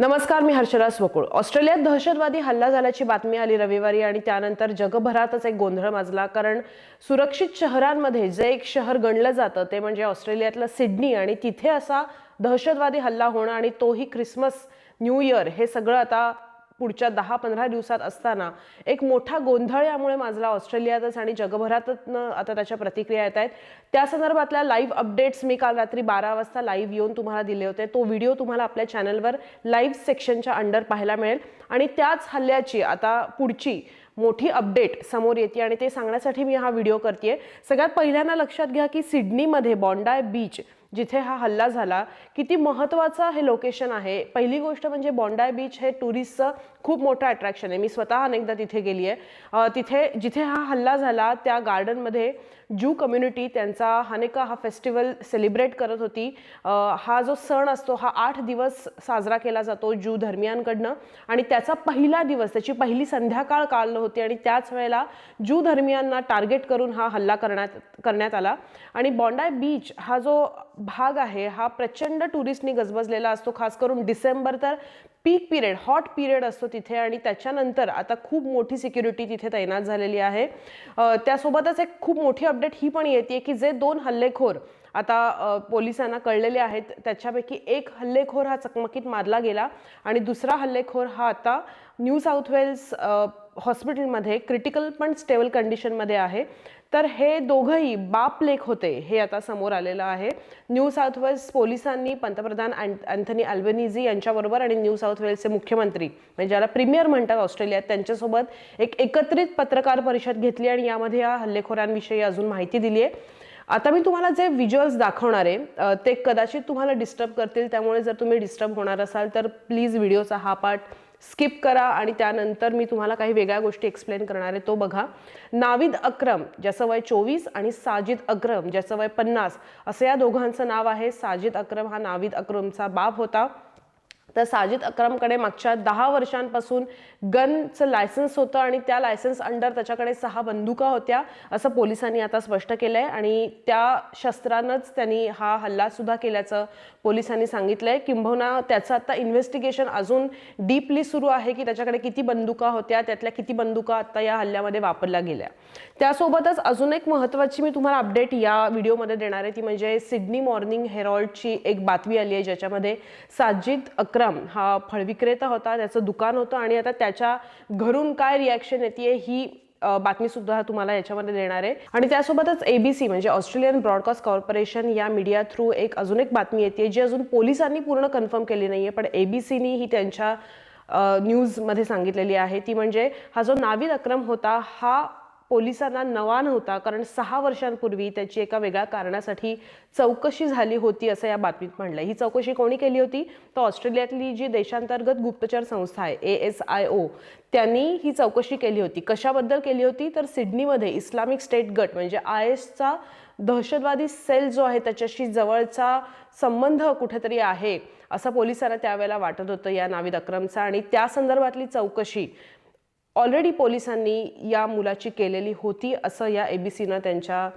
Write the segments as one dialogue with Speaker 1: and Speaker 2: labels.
Speaker 1: नमस्कार, मी हर्षरा स्वकुळ। ऑस्ट्रेलियात दहशतवादी हल्ला झाल्याची बातमी आली रविवारी आणि त्यानंतर जगभरातच एक गोंधळ माजला। कारण सुरक्षित शहरांमध्ये जे एक शहर गणलं जातं ते म्हणजे ऑस्ट्रेलियातलं सिडनी, आणि तिथे असा दहशतवादी हल्ला होणं आणि तोही ख्रिसमस न्यू इयर हे सगळं आता पुढच्या 10-15 दिवसात असताना एक मोठा गोंधळ यामुळे माजला ऑस्ट्रेलियातच आणि जगभरातच आता त्याच्या प्रतिक्रिया येत आहेत। त्या संदर्भातल्या लाईव्ह अपडेट्स मी काल रात्री 12 वाजता लाईव्ह येऊन तुम्हाला दिले होते। तो व्हिडिओ तुम्हाला आपल्या चॅनलवर लाईव्ह सेक्शनच्या अंडर पाहायला मिळेल आणि त्याच हल्ल्याची आता पुढची मोठी अपडेट समोर येते आणि ते सांगण्यासाठी मी हा व्हिडिओ करतेय। सगळ्यात पहिल्यांदा लक्षात घ्या की सिडनीमध्ये बॉन्डाय बीच जिथे हा हल्ला झाला किती महत्त्वाचं हे लोकेशन आहे। पहिली गोष्ट म्हणजे बॉन्डाय बीच हे टुरिस्टचं खूप मोठं अट्रॅक्शन आहे। मी स्वतः अनेकदा तिथे गेली आहे। तिथे जिथे हा हल्ला झाला त्या गार्डनमध्ये ज्यू कम्युनिटी त्यांचा हानेका हा फेस्टिवल सेलिब्रेट करत होती। हा जो सण असतो हा 8 दिवस साजरा केला जातो ज्यू धर्मियांकडनं आणि त्याचा पहिला दिवस त्याची पहिली संध्याकाळ काल होती आणि त्याच वेळेला ज्यू धर्मियांना टार्गेट करून हा हल्ला करण्यात आला। आणि बॉन्डाय बीच हा जो भाग आहे हा प्रचंड टुरिस्टनी गजबजलेला असतो। खास करून डिसेंबर तर पीक पिरियड हॉट पिरियड असतो तिथे आणि त्याच्यानंतर आता खूप मोठी सिक्युरिटी तिथे तैनात झालेली आहे। त्यासोबतच एक खूप मोठी अपडेट ही पण येते की जे 2 हल्लेखोर आता पोलिसांना कळलेले आहेत त्याच्यापैकी एक हल्लेखोर हा चकमकीत मारला गेला आणि दुसरा हल्लेखोर हा आता न्यू साऊथ वेल्स हॉस्पिटलमध्ये क्रिटिकल पण स्टेबल कंडिशनमध्ये आहे। तर हे दोघंही बाप लेक होते हे आता समोर आलेलं आहे। न्यू साऊथ वेल्स पोलिसांनी पंतप्रधान अँथनी अल्बनीझी यांच्याबरोबर आणि न्यू साऊथ वेल्सचे मुख्यमंत्री म्हणजे ज्याला प्रीमियर म्हणतात ऑस्ट्रेलियात त्यांच्यासोबत एक एकत्रित पत्रकार परिषद घेतली आणि यामध्ये या हल्लेखोरांविषयी अजून माहिती दिली आहे। आता मी तुम्हाला जे व्हिज्युअल्स दाखवणार आहे ते कदाचित तुम्हाला डिस्टर्ब करतील, त्यामुळे जर तुम्ही डिस्टर्ब होणार असाल तर प्लीज व्हिडिओचा हा पार्ट स्किप करा आणि त्यानंतर मी तुम्हाला काही वेगळ्या गोष्टी एक्सप्लेन करणार आहे तो बघा। नाविद अक्रम ज्याचं वय 24 आणि साजिद अक्रम ज्याचं वय 50 असं या दोघांचं नाव आहे। साजिद अक्रम हा नाविद अक्रमचा बाप होता। तर साजिद अक्रमकडे मागच्या 10 वर्षांपासून गनचं लायसन्स होतं आणि त्या लायसन्स अंडर त्याच्याकडे 6 बंदुका होत्या असं पोलिसांनी आता स्पष्ट केलंय आणि त्या शस्त्रानंच त्यांनी हा हल्ला सुद्धा केल्याचं पोलिसांनी सांगितलंय। किंबहुना त्याचं आता इन्व्हेस्टिगेशन अजून डीपली सुरू आहे की त्याच्याकडे किती बंदुका होत्या, त्यातल्या किती बंदुका आता या हल्ल्यामध्ये वापरल्या गेल्या। त्यासोबतच अजून एक महत्त्वाची मी तुम्हाला अपडेट या व्हिडिओमध्ये देणार आहे ती म्हणजे सिडनी मॉर्निंग हेरॉल्डची एक बातमी आली आहे ज्याच्यामध्ये साजिद अक्रम हा फळ विक्रेता होता, त्याचं दुकान होतं आणि आता त्याच्या घरून काय रिॲक्शन येते ही बातमी सुद्धा तुम्हाला याच्यामध्ये देणार आहे। आणि त्यासोबतच ABC म्हणजे ऑस्ट्रेलियन ब्रॉडकास्ट कॉर्पोरेशन या मीडिया थ्रू अजून एक बातमी येते जी अजून पोलिसांनी पूर्ण कन्फर्म केली नाहीये पण ABCनी ही त्यांच्या न्यूजमध्ये सांगितलेली आहे ती म्हणजे हा जो नाविद अक्रम होता हा पोलिसांना नवा नव्हता, कारण 6 वर्षांपूर्वी त्याची एका वेगळ्या कारणासाठी चौकशी झाली होती असं या बातमीत म्हणलंय। ही चौकशी कोणी केली होती तर ऑस्ट्रेलियातली जी देशांतर्गत गुप्तचर संस्था आहे ASIO त्यांनी ही चौकशी केली होती। कशाबद्दल केली होती तर सिडनीमध्ये इस्लामिक स्टेट गट म्हणजे ISचा दहशतवादी सेल जो आहे त्याच्याशी जवळचा संबंध कुठेतरी आहे असं पोलिसांना त्यावेळेला वाटत होतं या नाविद अक्रमचा आणि त्या संदर्भातली चौकशी ऑलरेडी पोलिसांनी या मुलाची केलेली होती असं या ABCनं त्यांच्या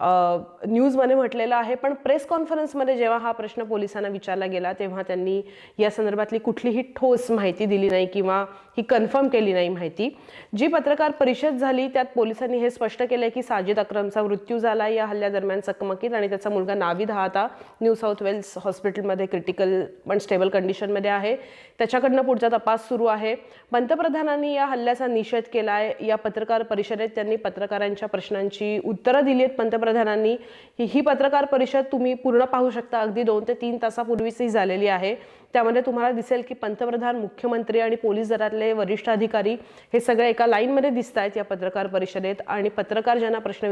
Speaker 1: न्यूजमध्ये म्हटलेलं आहे। पण प्रेस कॉन्फरन्समध्ये जेव्हा हा प्रश्न पोलिसांना विचारला गेला तेव्हा त्यांनी या संदर्भातली कुठलीही ठोस माहिती दिली नाही किंवा ही कन्फर्म केली नाही माहिती। जी पत्रकार परिषद झाली त्यात पोलिसांनी हे स्पष्ट केलंय की साजिद अक्रमचा मृत्यू झाला या हल्ल्यादरम्यान चकमकीत आणि त्याचा मुलगा नाविद हा आता न्यू साऊथ वेल्स हॉस्पिटलमध्ये क्रिटिकल पण स्टेबल कंडिशनमध्ये आहे, त्याच्याकडनं पुढचा तपास सुरू आहे। पंतप्रधानांनी या हल्ल्याचा निषेध केलाय। या पत्रकार परिषदेत त्यांनी पत्रकारांच्या प्रश्नांची उत्तरं दिली आहेत। पंतप्रधानांनी ही पत्रकार परिषद तुम्ही पूर्ण पाहू शकता, अगदी 2 ते 3 तासापूर्वीच ही झालेली आहे। त्यामध्ये तुम्हाला दिसेल की पंतप्रधान, मुख्यमंत्री आणि पोलीस दलातले वरिष्ठ अधिकारी हे सगळे एका लाईनमध्ये दिसत आहेत या पत्रकार परिषदेत आणि पत्रकार ज्यांना प्रश्न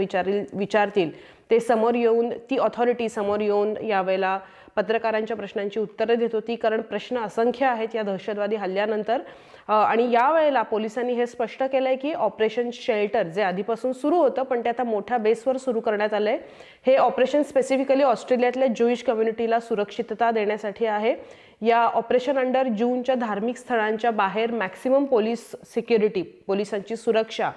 Speaker 1: विचारतील ते समोर येऊन ती ऑथॉरिटी समोर येऊन यावेळेला पत्रकारांच्या प्रश्नांची उत्तरं देत होती, कारण प्रश्न असंख्य आहेत या दहशतवादी हल्ल्यानंतर। आणि यावेळेला पोलिसांनी हे स्पष्ट केलंय की ऑपरेशन शेल्टर जे आधीपासून सुरू होतं पण ते आता मोठ्या बेसवर सुरू करण्यात आलंय। हे ऑपरेशन स्पेसिफिकली ऑस्ट्रेलियातल्या ज्यूइश कम्युनिटीला सुरक्षितता देण्यासाठी आहे। या ऑपरेशन अंडर ज्यूंच्या धार्मिक स्थळांच्या बाहेर मॅक्सिमम पोलीस सिक्युरिटी पोलिसांची सुरक्षा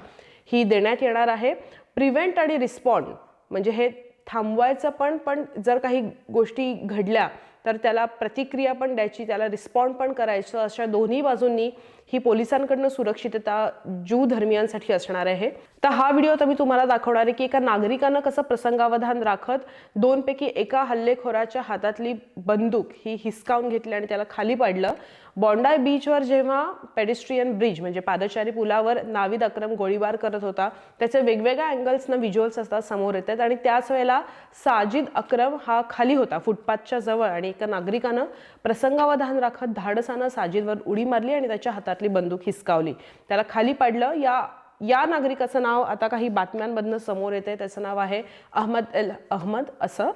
Speaker 1: ही देण्यात येणार आहे। प्रिव्हेंट आणि रिस्पॉन्ड म्हणजे हे थांबवायचं पण जर काही गोष्टी घडल्या तर त्याला प्रतिक्रिया पण द्यायची, त्याला रिस्पॉन्ड पण करायचं, अशा दोन्ही बाजूंनी ही पोलिसांकडनं सुरक्षितता ज्यू धर्मियांसाठी असणार आहे. तर हा व्हिडिओ आता मी तुम्हाला दाखवणार आहे की एका नागरिकानं कसं प्रसंगावधान राखत 2 पैकी एका हल्लेखोराच्या हातातली बंदूक ही हिसकावून घेतली आणि त्याला खाली पाडलं. बॉन्डाय बीचवर जेव्हा पेडेस्ट्रियन ब्रिज म्हणजे पादचारी पुलावर नाविद अक्रम गोळीबार करत होता, त्याचे वेगवेगळ्या अँगल्सनं व्हिज्युअल्स असतात समोर येतात आणि त्याच वेळेला साजिद अक्रम हा खाली होता फुटपाथच्या जवळ आणि एका नागरिकानं प्रसंगावधान राखत धाडसानं साजिदवर उडी मारली आणि त्याच्या हातातली बंदूक हिसकावली, त्याला खाली पाडलं. या नागरिकाचं नाव आता काही बातम्यांमधनं समोर येते, त्याचं नाव आहे अहमद असं.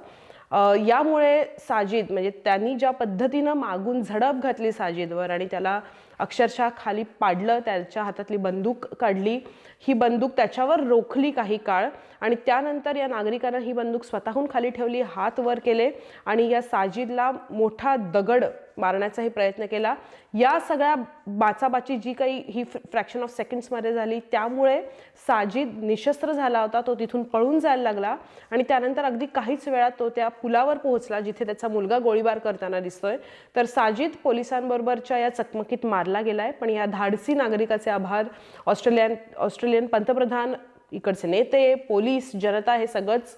Speaker 1: यामुळे साजिद म्हणजे त्यांनी ज्या पद्धतीनं मागून झडप घातली साजिदवर आणि त्याला अक्षरशः खाली पाडलं, त्याच्या हातातली बंदूक काढली, ही बंदूक त्याच्यावर रोखली काही काळ आणि त्यानंतर या नागरिकानं ही बंदूक स्वतःहून खाली ठेवली, हात वर केले आणि या साजिदला मोठा दगड मारण्याचाही प्रयत्न केला. या सगळ्या बाचाबाची जी काही ही फ्रॅक्शन ऑफ सेकंड्समध्ये झाली, त्यामुळे साजिद निशस्त्र झाला होता, तो तिथून पळून जायला लागला आणि त्यानंतर अगदी काहीच वेळात तो त्या पुलावर पोहोचला जिथे त्याचा मुलगा गोळीबार करताना दिसतोय. तर साजिद पोलिसांबरोबरच्या या चकमकीत मारला गेलाय. पण या धाडसी नागरिकाचे आभार ऑस्ट्रेलियन पंतप्रधान, इकडचे नेते, पोलीस, जनता हे सगळंच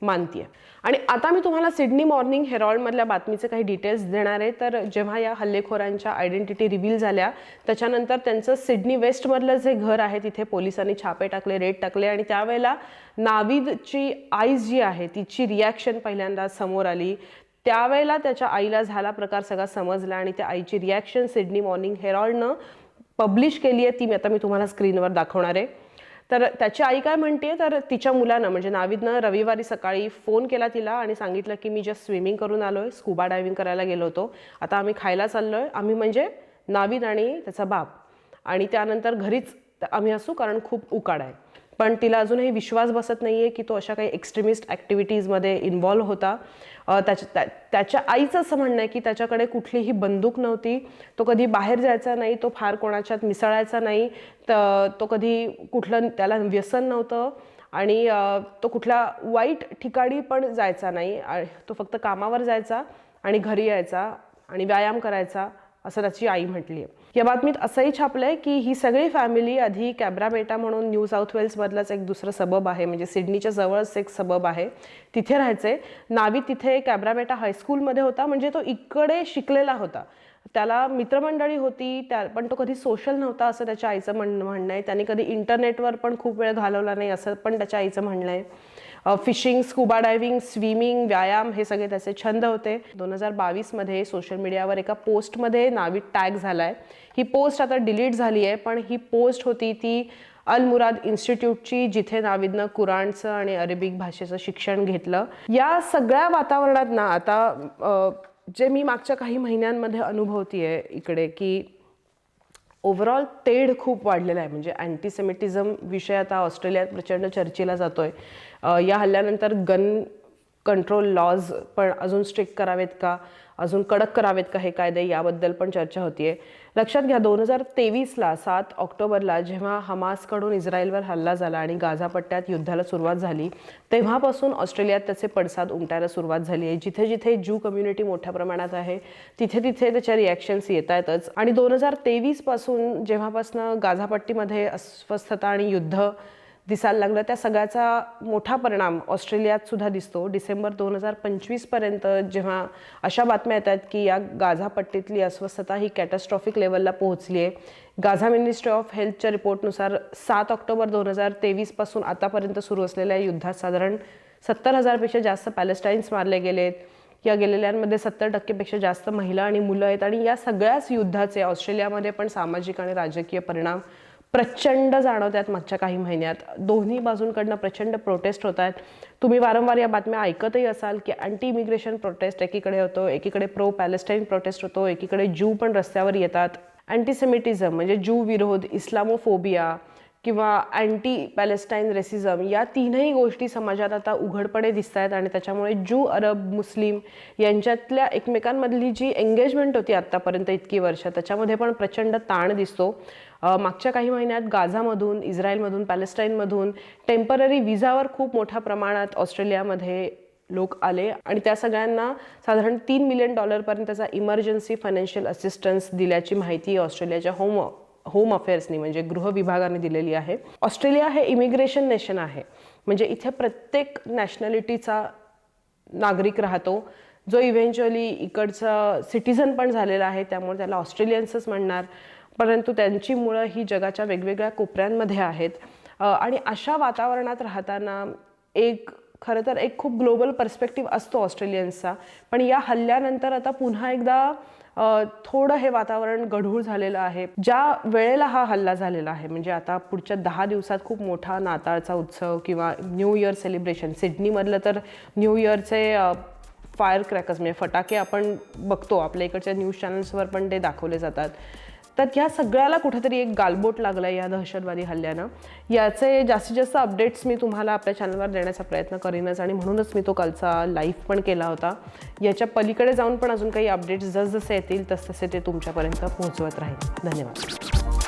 Speaker 1: मानतीये. आणि आता मी तुम्हाला सिडनी मॉर्निंग हेरॉल्डमधल्या बातमीचे काही डिटेल्स देणार आहे. तर जेव्हा या हल्लेखोरांच्या आयडेंटिटी रिव्हील झाल्या त्याच्यानंतर त्यांचं सिडनी वेस्टमधलं जे घर आहे तिथे पोलिसांनी छापे टाकले, रेड टाकले आणि त्यावेळेला नाविदची आई जी आहे तिची रिॲक्शन पहिल्यांदा समोर आली. त्यावेळेला त्याच्या आईला झाला प्रकार सगळा समजला आणि त्या आईची रिॲक्शन सिडनी मॉर्निंग हेरॉल्डनं पब्लिश केली आहे, ती आता मी तुम्हाला स्क्रीनवर दाखवणार आहे. तर त्याची आई काय म्हणते, तर तिच्या मुलानं म्हणजे नाविदनं रविवारी सकाळी फोन केला तिला आणि सांगितलं की मी जस्ट स्विमिंग करून आलोय, स्कुबा डायव्हिंग करायला गेलो होतो, आता आम्ही खायला चाललोय, आम्ही म्हणजे नाविद आणि त्याचा बाप, आणि त्यानंतर घरीच आम्ही असू कारण खूप उकाड आहे. पण तिला अजूनही विश्वास बसत नाहीये की तो अशा काही एक्स्ट्रीमिस्ट ॲक्टिव्हिटीजमध्ये इन्व्हॉल्व होता. त्याच्या आईचं असं म्हणणं आहे की त्याच्याकडे कुठलीही बंदूक नव्हती, तो कधी बाहेर जायचा नाही, तो फार कोणाच्यात मिसळायचा नाही, तो कधी कुठलं त्याला व्यसन नव्हतं आणि तो कुठल्या वाईट ठिकाणी पण जायचा नाही, तो फक्त कामावर जायचा आणि घरी यायचा आणि व्यायाम करायचा असं त्याची आई म्हटली आहे. या बातमीत असंही छापलंय की ही सगळी फॅमिली आधी कॅब्रामेटा म्हणून न्यू साऊथ वेल्समधलंच एक दुसरं सबब आहे, म्हणजे सिडनीच्या जवळच एक सबब आहे, तिथे राहायचे. नाविद तिथे कॅब्रामेटा हायस्कूलमध्ये होता, म्हणजे तो इकडे शिकलेला होता, त्याला मित्रमंडळी होती पण तो कधी सोशल नव्हता असं त्याच्या आईचं म्हणणं आहे. त्यांनी कधी इंटरनेटवर पण खूप वेळ घालवला नाही असं पण त्याच्या आईचं म्हणणं आहे. फिशिंग, स्कुबा डायव्हिंग, स्विमिंग, व्यायाम हे सगळे त्याचे छंद होते. 2022मध्ये सोशल मीडियावर एका पोस्टमध्ये नाविद टॅग झालाय. ही पोस्ट आता डिलीट झाली आहे, पण ही पोस्ट होती ती अल मुराद इन्स्टिट्यूटची, जिथे नाविदनं कुराणचं आणि अरेबिक भाषेचं शिक्षण घेतलं. या सगळ्या वातावरणात ना आता जे मी मागच्या काही महिन्यांमध्ये अनुभवतीये इकडे की ओव्हरऑल तेढ खूप वाढलेला आहे, म्हणजे अँटीसेमिटिझम विषय आता ऑस्ट्रेलियात प्रचंड चर्चेला जातोय. या हल्ल्यानंतर गन कंट्रोल लॉज पण अजून स्ट्रिक्ट करावेत का, अजून कडक करावेत का हे कायदे, याबद्दल पण चर्चा होतीये. लक्षात घ्या 2023ला 7 ऑक्टोबरला जेव्हा हमासकडून इस्रायलवर हल्ला झाला आणि गाझा पट्ट्यात युद्धाला सुरुवात झाली, तेव्हापासून ऑस्ट्रेलियात त्याचे पडसाद उमटायला सुरुवात झाली आहे. जिथे जिथे ज्यू कम्युनिटी मोठ्या प्रमाणात आहे तिथे तिथे त्याच्या रिॲक्शन्स येत आहेतच. आणि 2023 पासून जेव्हापासून गाझा पट्टीमध्ये अस्वस्थता आणि युद्ध दिसायला लागलं, त्या सगळ्याचा मोठा परिणाम ऑस्ट्रेलियात सुद्धा दिसतो. डिसेंबर 2025 पर्यंत जेव्हा अशा बातम्या येतात की या गाझा पट्टीतली अस्वस्थता ही कॅटॅस्ट्रॉफिक लेवलला पोहोचली आहे. गाझा मिनिस्ट्री ऑफ हेल्थच्या रिपोर्टनुसार 7 ऑक्टोबर 2023 पासून आतापर्यंत सुरू असलेल्या युद्धात साधारण 70,000पेक्षा जास्त पॅलेस्टाईन्स मारले गेलेत. या गेलेल्यांमध्ये 70% जास्त महिला आणि मुलं आहेत. आणि या सगळ्याच युद्धाचे ऑस्ट्रेलियामध्ये पण सामाजिक आणि राजकीय परिणाम प्रचंड जाणवतात. मागच्या काही महिन्यात दोन्ही बाजूंकडनं प्रचंड प्रोटेस्ट होत आहेत. तुम्ही वारंवार या बातम्या ऐकतही असाल की अँटी इमिग्रेशन प्रोटेस्ट एकीकडे होतो, एकीकडे प्रो पॅलेस्टाईन प्रोटेस्ट होतो, एकीकडे ज्यू पण रस्त्यावर येतात. अँटीसेमिटिझम म्हणजे ज्यू विरोध, इस्लामोफोबिया किंवा अँटी पॅलेस्टाईन रेसिझम, या तीनही गोष्टी समाजात आता उघडपणे दिसत आहेत. आणि त्याच्यामुळे ज्यू, अरब, मुस्लिम यांच्यातल्या एकमेकांमधली जी एंगेजमेंट होती आत्तापर्यंत इतकी वर्ष, त्याच्यामध्ये पण प्रचंड ताण दिसतो. मागच्या काही महिन्यात गाझामधून, इस्रायलमधून, पॅलेस्टाईनमधून टेम्पररी विजावर खूप मोठ्या प्रमाणात ऑस्ट्रेलियामध्ये लोक आले आणि त्या सगळ्यांना साधारण $3 मिलियन पर्यंतचा इमर्जन्सी फायनान्शियल असिस्टन्स दिल्याची माहिती ऑस्ट्रेलियाच्या होम अफेअर्सनी म्हणजे गृह विभागाने दिलेली आहे. ऑस्ट्रेलिया हे इमिग्रेशन नेशन आहे, म्हणजे इथे प्रत्येक नॅशनॅलिटीचा नागरिक राहतो जो इव्हेंच्युअली इकडचा सिटिझन पण झालेला आहे, त्यामुळे त्याला ऑस्ट्रेलियन्सच म्हणणार. परंतु त्यांची मुळं ही जगाच्या वेगवेगळ्या कोपऱ्यांमध्ये आहेत आणि अशा वातावरणात राहताना खरं तर एक खूप ग्लोबल पर्स्पेक्टिव्ह असतो ऑस्ट्रेलियन्सचा. पण या हल्ल्यानंतर आता पुन्हा एकदा थोडं हे वातावरण गढूळ झालेलं आहे. ज्या वेळेला हा हल्ला झालेला आहे म्हणजे आता पुढच्या 10 दिवसात खूप मोठा नाताळचा उत्सव किंवा न्यू इयर सेलिब्रेशन, सिडनीमधलं तर न्यू इयरचे फायर क्रॅकर्स म्हणजे फटाके आपण बघतो, आपल्या इकडच्या न्यूज चॅनल्सवर पण ते दाखवले जातात. तर ह्या सगळ्याला कुठेतरी एक गालबोट लागला या दहशतवादी हल्ल्यानं. याचे जास्तीत जास्त अपडेट्स मी तुम्हाला आपल्या चॅनलवर देण्याचा प्रयत्न करीनच आणि म्हणूनच मी तो कालचा लाईव्ह पण केला होता. याच्या पलीकडे जाऊन पण अजून काही अपडेट्स जसजसे येतील तसतसे ते तुमच्यापर्यंत पोहोचवत राहील. धन्यवाद.